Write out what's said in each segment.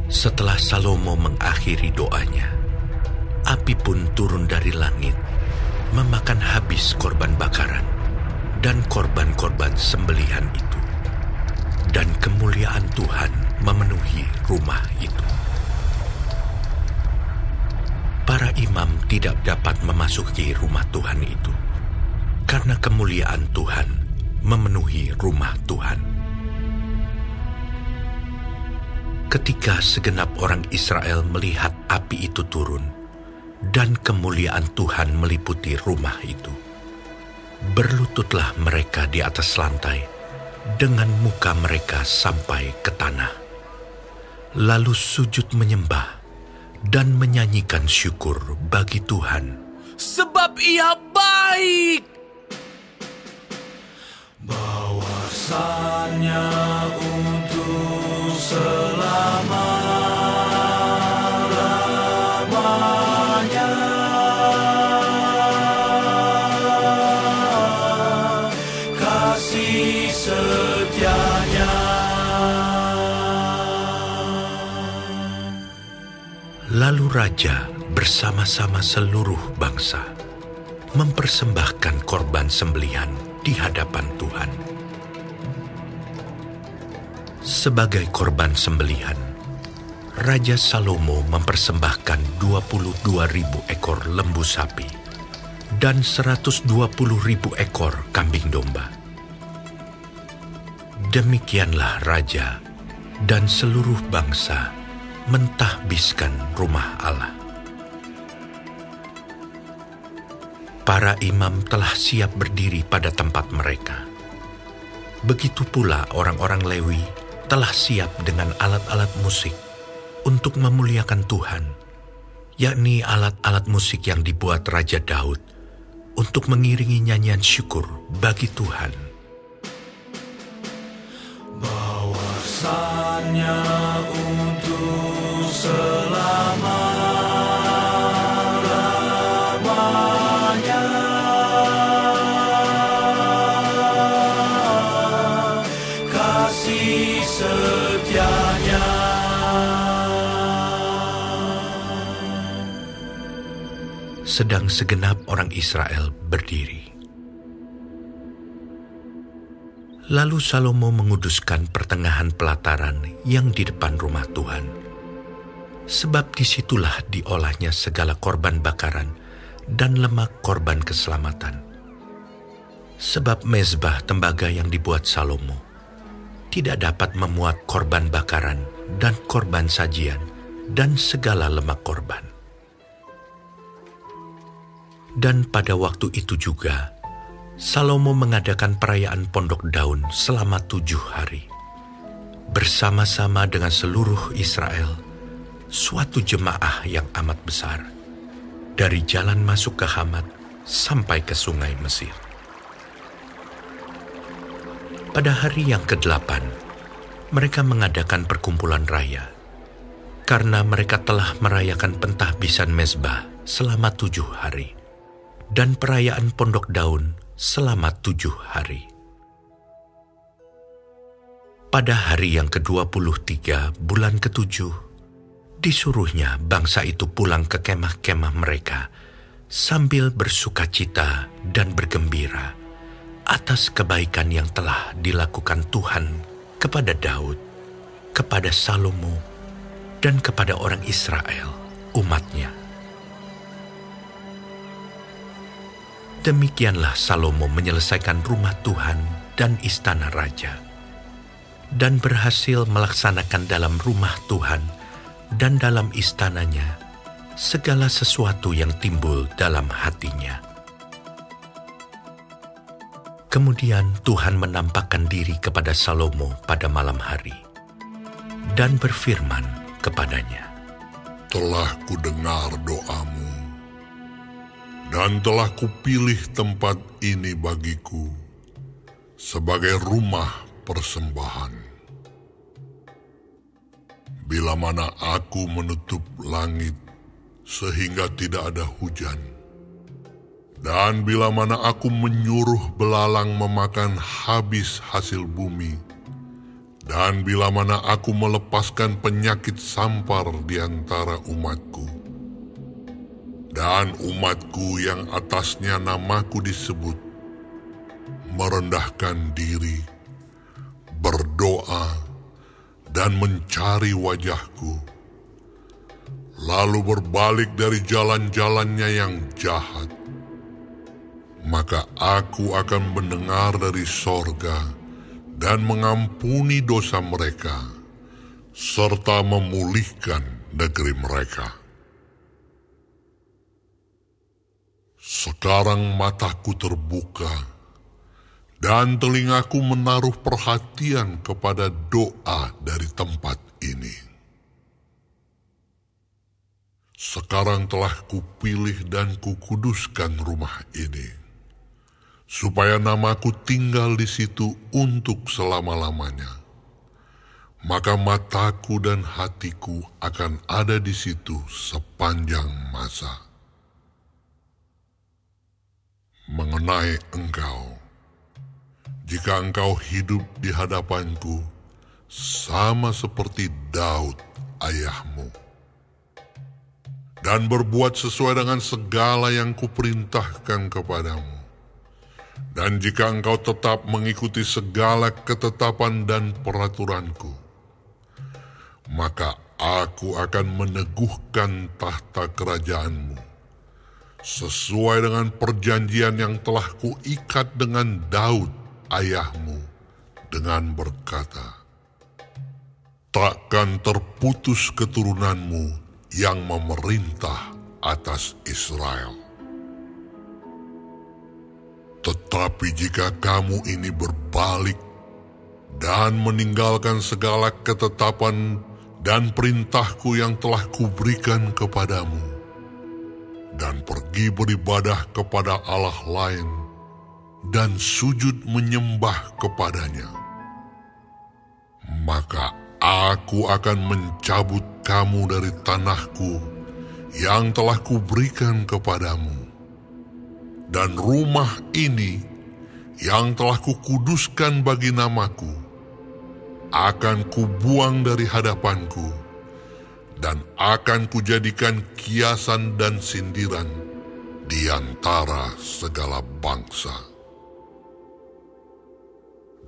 Setelah Salomo mengakhiri doanya, api pun turun dari langit, memakan habis korban bakaran dan korban-korban sembelihan itu. Dan kemuliaan Tuhan memenuhi rumah itu. Para imam tidak dapat memasuki rumah Tuhan itu, karena kemuliaan Tuhan memenuhi rumah Tuhan. Ketika segenap orang Israel melihat api itu turun, dan kemuliaan Tuhan meliputi rumah itu, berlututlah mereka di atas lantai, dengan muka mereka sampai ke tanah. Lalu sujud menyembah dan menyanyikan syukur bagi Tuhan. Sebab Ia baik. Bahwasannya untuk selama-lamanya. Kasih setianya. Lalu raja bersama-sama seluruh bangsa mempersembahkan korban sembelihan di hadapan Tuhan. Sebagai korban sembelihan, Raja Salomo mempersembahkan 22.000 ekor lembu sapi dan 120.000 ekor kambing domba. Demikianlah raja dan seluruh bangsa mentahbiskan rumah Allah. Para imam telah siap berdiri pada tempat mereka. Begitu pula orang-orang Lewi telah siap dengan alat-alat musik untuk memuliakan Tuhan, yakni alat-alat musik yang dibuat Raja Daud untuk mengiringi nyanyian syukur bagi Tuhan. Bahwasannya untuk selama-lamanya. Kasih setianya. Sedang segenap orang Israel berdiri. Lalu Salomo menguduskan pertengahan pelataran yang di depan rumah Tuhan, sebab disitulah diolahnya segala korban bakaran dan lemak korban keselamatan. Sebab mezbah tembaga yang dibuat Salomo tidak dapat memuat korban bakaran dan korban sajian dan segala lemak korban. Dan pada waktu itu juga, Salomo mengadakan perayaan Pondok Daun selama 7 hari. Bersama-sama dengan seluruh Israel, suatu jemaah yang amat besar, dari jalan masuk ke Hamat sampai ke sungai Mesir. Pada hari yang ke-8, mereka mengadakan perkumpulan raya, karena mereka telah merayakan pentahbisan mezbah selama 7 hari, dan perayaan Pondok Daun selama 7 hari. Pada hari yang ke-23 bulan ke-7, disuruhnya bangsa itu pulang ke kemah-kemah mereka sambil bersukacita dan bergembira atas kebaikan yang telah dilakukan Tuhan kepada Daud, kepada Salomo, dan kepada orang Israel, umatnya. Demikianlah Salomo menyelesaikan rumah Tuhan dan istana raja, dan berhasil melaksanakan dalam rumah Tuhan dan dalam istananya segala sesuatu yang timbul dalam hatinya. Kemudian Tuhan menampakkan diri kepada Salomo pada malam hari dan berfirman kepadanya, "Telah kudengar doamu, dan telah kupilih tempat ini bagiku sebagai rumah persembahan. Bila mana aku menutup langit sehingga tidak ada hujan, dan bila mana aku menyuruh belalang memakan habis hasil bumi, Dan bila mana aku melepaskan penyakit sampar di antara umatku, dan umatku yang atasnya namaku disebut, merendahkan diri, berdoa, dan mencari wajahku, lalu berbalik dari jalan-jalannya yang jahat, maka aku akan mendengar dari sorga dan mengampuni dosa mereka, serta memulihkan negeri mereka. Sekarang mataku terbuka, dan telingaku menaruh perhatian kepada doa dari tempat ini. Sekarang telah kupilih dan kukuduskan rumah ini, supaya namaku tinggal di situ untuk selama-lamanya. Maka mataku dan hatiku akan ada di situ sepanjang masa. Mengenai engkau, jika engkau hidup di hadapanku, sama seperti Daud ayahmu, dan berbuat sesuai dengan segala yang kuperintahkan kepadamu, dan jika engkau tetap mengikuti segala ketetapan dan peraturanku, maka aku akan meneguhkan tahta kerajaanmu, sesuai dengan perjanjian yang telah kuikat dengan Daud ayahmu, dengan berkata, takkan terputus keturunanmu yang memerintah atas Israel. Tetapi jika kamu ini berbalik dan meninggalkan segala ketetapan dan perintahku yang telah kuberikan kepadamu, dan pergi beribadah kepada Allah lain dan sujud menyembah kepadanya, maka aku akan mencabut kamu dari tanahku yang telah kuberikan kepadamu, dan rumah ini yang telah kukuduskan bagi namaku akan kubuang dari hadapanku, dan akan kujadikan kiasan dan sindiran di antara segala bangsa.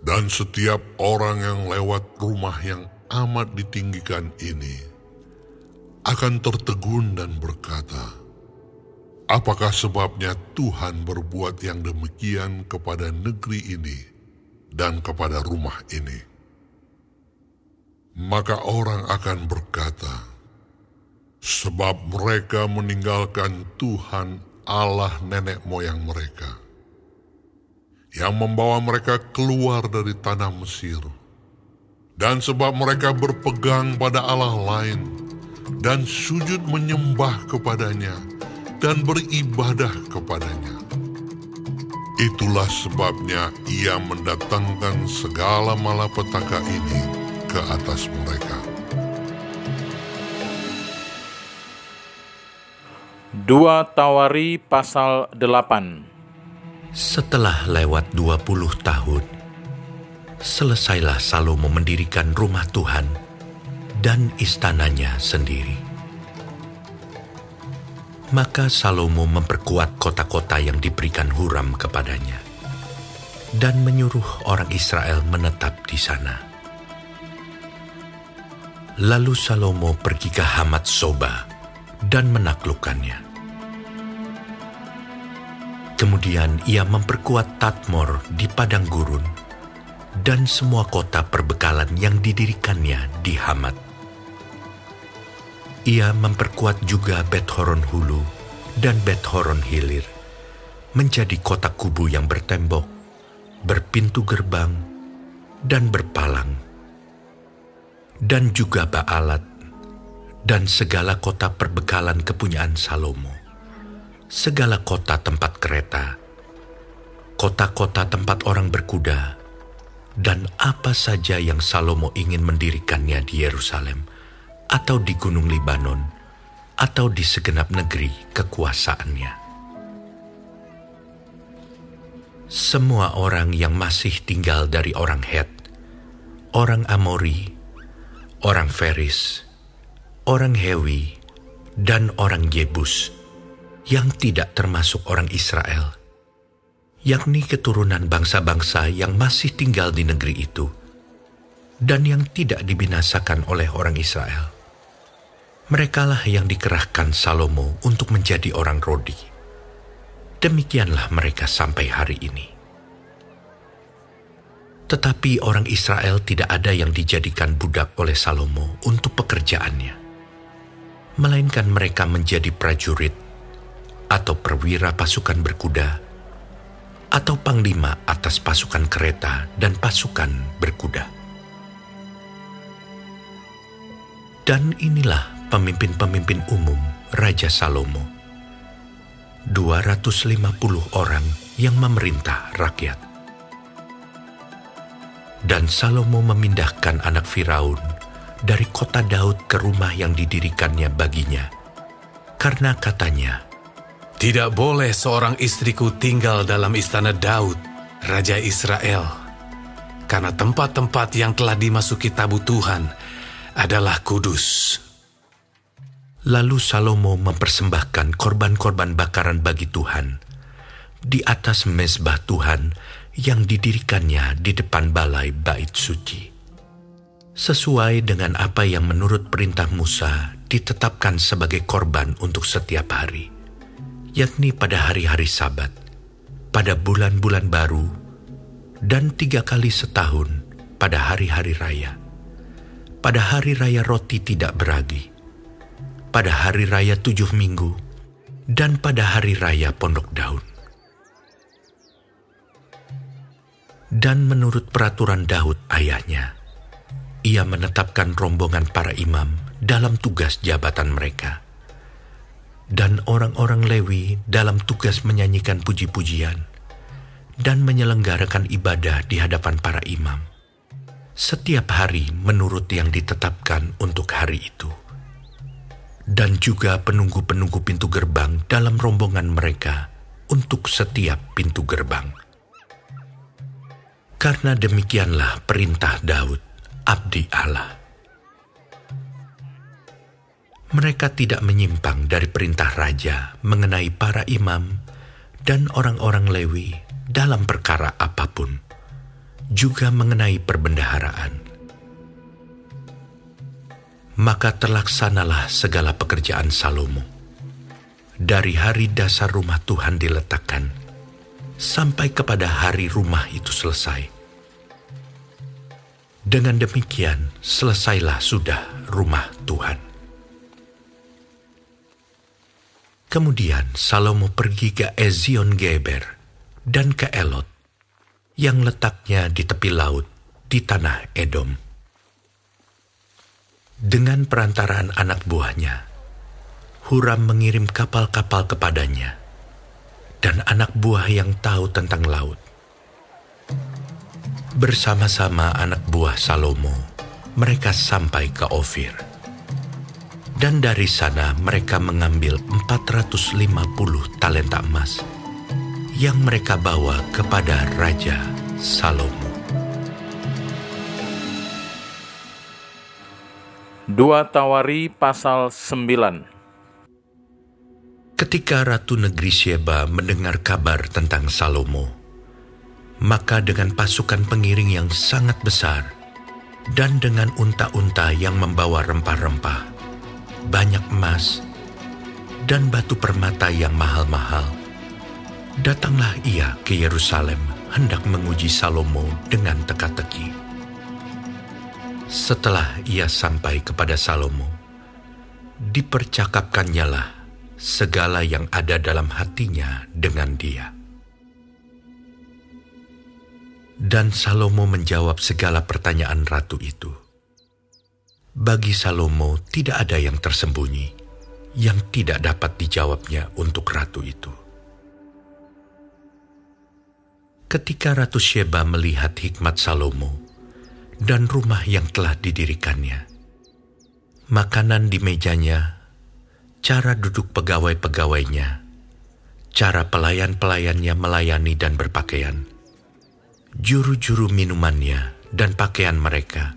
Dan setiap orang yang lewat rumah yang amat ditinggikan ini akan tertegun dan berkata, apakah sebabnya Tuhan berbuat yang demikian kepada negeri ini dan kepada rumah ini? Maka orang akan berkata, sebab mereka meninggalkan Tuhan Allah nenek moyang mereka, yang membawa mereka keluar dari tanah Mesir, dan sebab mereka berpegang pada Allah lain, dan sujud menyembah kepadanya, dan beribadah kepadanya. Itulah sebabnya ia mendatangkan segala malapetaka ini ke atas mereka. 2 Tawari pasal 8. Setelah lewat 20 tahun, selesailah Salomo mendirikan rumah Tuhan dan istananya sendiri. Maka Salomo memperkuat kota-kota yang diberikan Huram kepadanya, dan menyuruh orang Israel menetap di sana. Lalu Salomo pergi ke Hamat Soba dan menaklukkannya. Kemudian ia memperkuat Tadmor di padang gurun dan semua kota perbekalan yang didirikannya di Hamat. Ia memperkuat juga Bet-horon Hulu dan Bet-horon Hilir menjadi kota kubu yang bertembok, berpintu gerbang, dan berpalang, dan juga Baalat dan segala kota perbekalan kepunyaan Salomo, segala kota tempat kereta, kota-kota tempat orang berkuda, dan apa saja yang Salomo ingin mendirikannya di Yerusalem, atau di Gunung Libanon, atau di segenap negeri kekuasaannya. Semua orang yang masih tinggal dari orang Het, orang Amori, orang Feris, orang Hewi, dan orang Yebus, yang tidak termasuk orang Israel, yakni keturunan bangsa-bangsa yang masih tinggal di negeri itu, dan yang tidak dibinasakan oleh orang Israel. Merekalah yang dikerahkan Salomo untuk menjadi orang Rodi. Demikianlah mereka sampai hari ini. Tetapi orang Israel tidak ada yang dijadikan budak oleh Salomo untuk pekerjaannya, melainkan mereka menjadi prajurit, atau perwira pasukan berkuda, atau panglima atas pasukan kereta dan pasukan berkuda. Dan inilah pemimpin-pemimpin umum Raja Salomo, 250 orang yang memerintah rakyat. Dan Salomo memindahkan anak Firaun dari kota Daud ke rumah yang didirikannya baginya, karena katanya, Tidak boleh seorang istriku tinggal dalam istana Daud, Raja Israel, karena tempat-tempat yang telah dimasuki tabut Tuhan adalah kudus. Lalu Salomo mempersembahkan korban-korban bakaran bagi Tuhan di atas mezbah Tuhan yang didirikannya di depan balai bait suci, sesuai dengan apa yang menurut perintah Musa ditetapkan sebagai korban untuk setiap hari, yakni pada hari-hari Sabat, pada bulan-bulan baru, dan 3 kali setahun pada hari-hari raya, pada hari raya roti tidak beragi, pada hari raya 7 minggu, dan pada hari raya pondok daun. Dan menurut peraturan Daud ayahnya, ia menetapkan rombongan para imam dalam tugas jabatan mereka, dan orang-orang Lewi dalam tugas menyanyikan puji-pujian dan menyelenggarakan ibadah di hadapan para imam, setiap hari menurut yang ditetapkan untuk hari itu. Dan juga penunggu-penunggu pintu gerbang dalam rombongan mereka untuk setiap pintu gerbang. Karena demikianlah perintah Daud, abdi Allah. Mereka tidak menyimpang dari perintah raja mengenai para imam dan orang-orang Lewi dalam perkara apapun, juga mengenai perbendaharaan. Maka terlaksanalah segala pekerjaan Salomo, dari hari dasar rumah Tuhan diletakkan, sampai kepada hari rumah itu selesai. Dengan demikian, selesailah sudah rumah Tuhan. Kemudian Salomo pergi ke Ezion Geber dan ke Elot, yang letaknya di tepi laut di tanah Edom. Dengan perantaraan anak buahnya, Huram mengirim kapal-kapal kepadanya, dan anak buah yang tahu tentang laut. Bersama-sama anak buah Salomo, mereka sampai ke Ofir. Dan dari sana mereka mengambil 450 talenta emas yang mereka bawa kepada Raja Salomo. 2 Tawari pasal 9. Ketika Ratu Negeri Syeba mendengar kabar tentang Salomo, maka dengan pasukan pengiring yang sangat besar dan dengan unta-unta yang membawa rempah-rempah, banyak emas, dan batu permata yang mahal-mahal, datanglah ia ke Yerusalem hendak menguji Salomo dengan teka-teki. Setelah ia sampai kepada Salomo, dipercakapkannyalah segala yang ada dalam hatinya dengan dia. Dan Salomo menjawab segala pertanyaan ratu itu. Bagi Salomo tidak ada yang tersembunyi, yang tidak dapat dijawabnya untuk ratu itu. Ketika Ratu Syeba melihat hikmat Salomo dan rumah yang telah didirikannya, makanan di mejanya, cara duduk pegawai-pegawainya, cara pelayan-pelayannya melayani dan berpakaian, juru-juru minumannya dan pakaian mereka,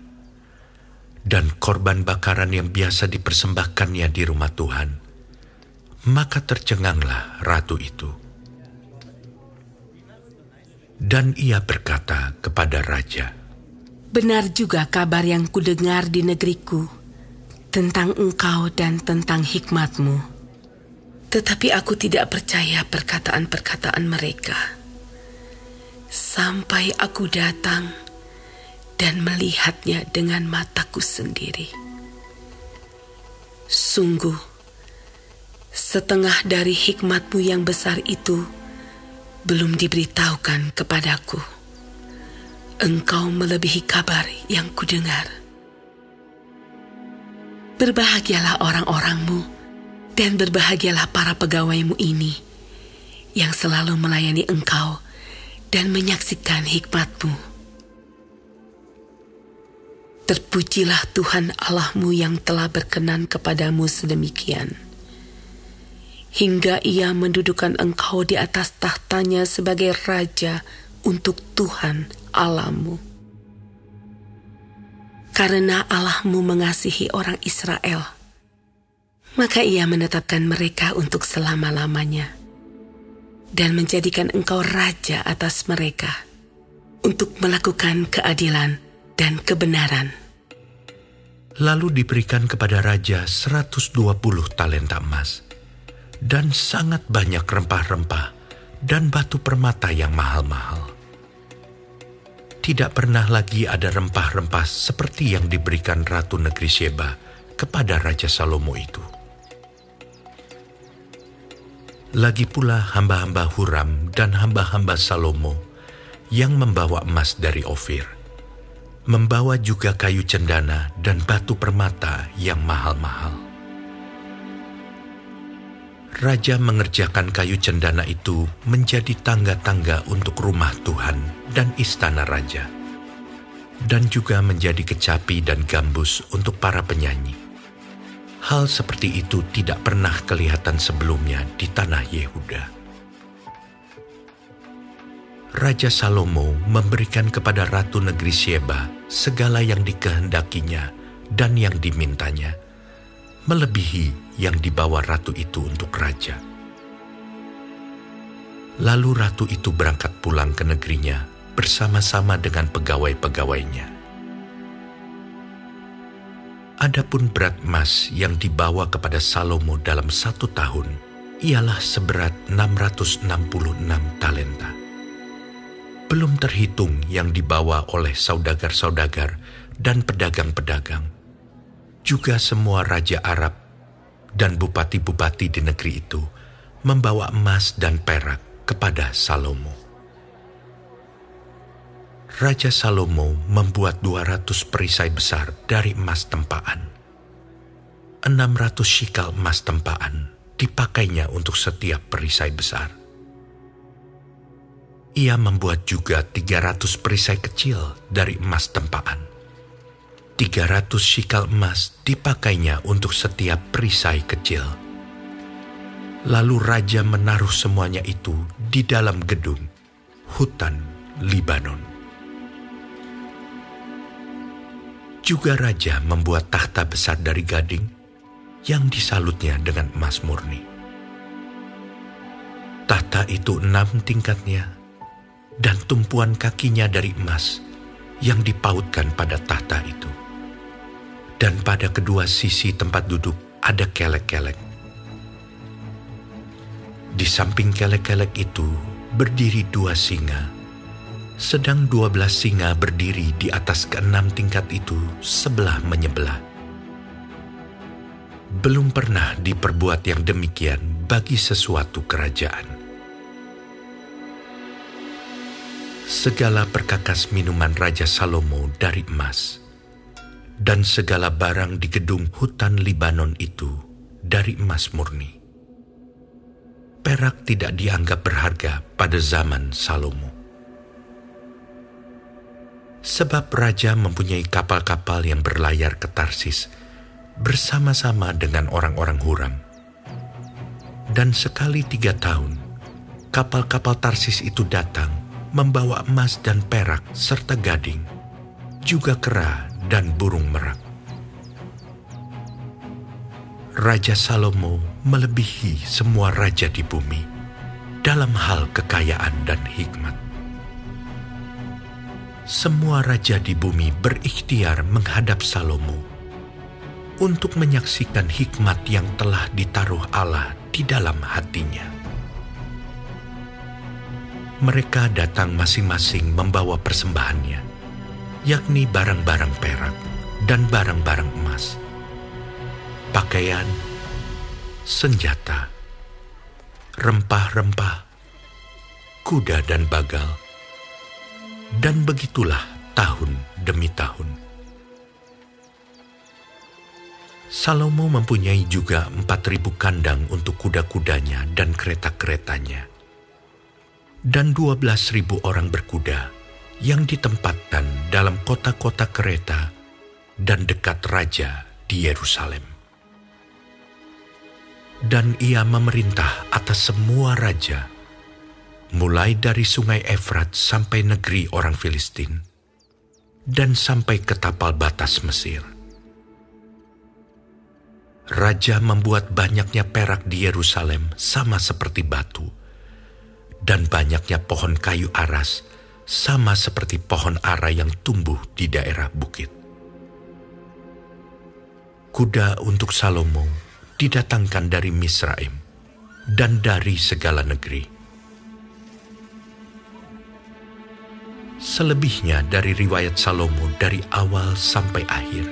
dan korban bakaran yang biasa dipersembahkannya di rumah Tuhan. Maka tercenganglah ratu itu. Dan ia berkata kepada raja, "Benar juga kabar yang kudengar di negeriku tentang engkau dan tentang hikmatmu. Tetapi aku tidak percaya perkataan-perkataan mereka, sampai aku datang dan melihatnya dengan mataku sendiri. Sungguh, setengah dari hikmatmu yang besar itu belum diberitahukan kepadaku. Engkau melebihi kabar yang kudengar. Berbahagialah orang-orangmu dan berbahagialah para pegawaimu ini yang selalu melayani engkau dan menyaksikan hikmatmu. Terpujilah Tuhan Allahmu yang telah berkenan kepadamu sedemikian, hingga ia mendudukan engkau di atas tahtanya sebagai raja untuk Tuhan Allahmu. Karena Allahmu mengasihi orang Israel, maka ia menetapkan mereka untuk selama-lamanya dan menjadikan engkau raja atas mereka untuk melakukan keadilan dan kebenaran." Lalu diberikan kepada raja 120 talenta emas, dan sangat banyak rempah-rempah dan batu permata yang mahal-mahal. Tidak pernah lagi ada rempah-rempah seperti yang diberikan Ratu Negeri Sheba kepada Raja Salomo itu. Lagi pula hamba-hamba Huram dan hamba-hamba Salomo yang membawa emas dari Ofir, membawa juga kayu cendana dan batu permata yang mahal-mahal. Raja mengerjakan kayu cendana itu menjadi tangga-tangga untuk rumah Tuhan dan istana raja, dan juga menjadi kecapi dan gambus untuk para penyanyi. Hal seperti itu tidak pernah kelihatan sebelumnya di tanah Yehuda. Raja Salomo memberikan kepada Ratu Negeri Sheba segala yang dikehendakinya dan yang dimintanya, melebihi yang dibawa ratu itu untuk raja. Lalu ratu itu berangkat pulang ke negerinya bersama-sama dengan pegawai-pegawainya. Adapun berat emas yang dibawa kepada Salomo dalam 1 tahun ialah seberat 666 talenta. Belum terhitung yang dibawa oleh saudagar-saudagar dan pedagang-pedagang, juga semua raja Arab dan bupati-bupati di negeri itu membawa emas dan perak kepada Salomo. Raja Salomo membuat 200 perisai besar dari emas tempaan. 600 shikal emas tempaan dipakainya untuk setiap perisai besar. Ia membuat juga 300 perisai kecil dari emas tempaan. 300 shikal emas dipakainya untuk setiap perisai kecil. Lalu raja menaruh semuanya itu di dalam gedung hutan Libanon. Juga raja membuat takhta besar dari gading yang disalutnya dengan emas murni. Takhta itu 6 tingkatnya, dan tumpuan kakinya dari emas yang dipautkan pada takhta itu. Dan pada kedua sisi tempat duduk ada kelek-kelek. Di samping kelek-kelek itu berdiri 2 singa, sedang 12 singa berdiri di atas ke-6 tingkat itu sebelah menyebelah. Belum pernah diperbuat yang demikian bagi sesuatu kerajaan. Segala perkakas minuman Raja Salomo dari emas, dan segala barang di gedung hutan Libanon itu dari emas murni. Perak tidak dianggap berharga pada zaman Salomo. Sebab raja mempunyai kapal-kapal yang berlayar ke Tarsis bersama-sama dengan orang-orang Huram. Dan sekali 3 tahun, kapal-kapal Tarsis itu datang membawa emas dan perak serta gading juga kera dan burung merak. Raja Salomo melebihi semua raja di bumi dalam hal kekayaan dan hikmat. Semua raja di bumi berikhtiar menghadap Salomo untuk menyaksikan hikmat yang telah ditaruh Allah di dalam hatinya. Mereka datang masing-masing membawa persembahannya, yakni barang-barang perak dan barang-barang emas, pakaian, senjata, rempah-rempah, kuda dan bagal, dan begitulah tahun demi tahun. Salomo mempunyai juga 4.000 kandang untuk kuda-kudanya dan kereta-keretanya, dan 12.000 orang berkuda yang ditempatkan dalam kota-kota kereta dan dekat raja di Yerusalem. Dan ia memerintah atas semua raja, mulai dari sungai Efrat sampai negeri orang Filistin, dan sampai ke tapal batas Mesir. Raja membuat banyaknya perak di Yerusalem sama seperti batu, dan banyaknya pohon kayu aras sama seperti pohon ara yang tumbuh di daerah bukit. Kuda untuk Salomo didatangkan dari Misraim dan dari segala negeri. Selebihnya dari riwayat Salomo dari awal sampai akhir,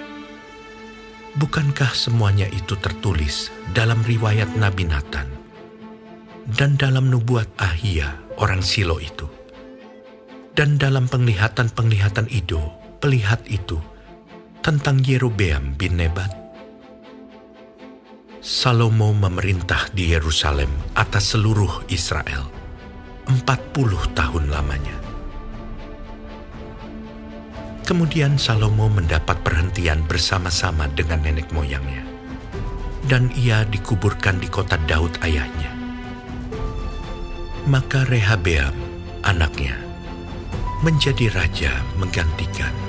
bukankah semuanya itu tertulis dalam riwayat Nabi Natan dan dalam nubuat Ahia orang Silo itu, dan dalam penglihatan-penglihatan Ido, pelihat itu, tentang Yerobeam bin Nebat? Salomo memerintah di Yerusalem atas seluruh Israel 40 tahun lamanya. Kemudian Salomo mendapat perhentian bersama-sama dengan nenek moyangnya, dan ia dikuburkan di kota Daud ayahnya. Maka Rehabeam, anaknya, menjadi raja menggantikan.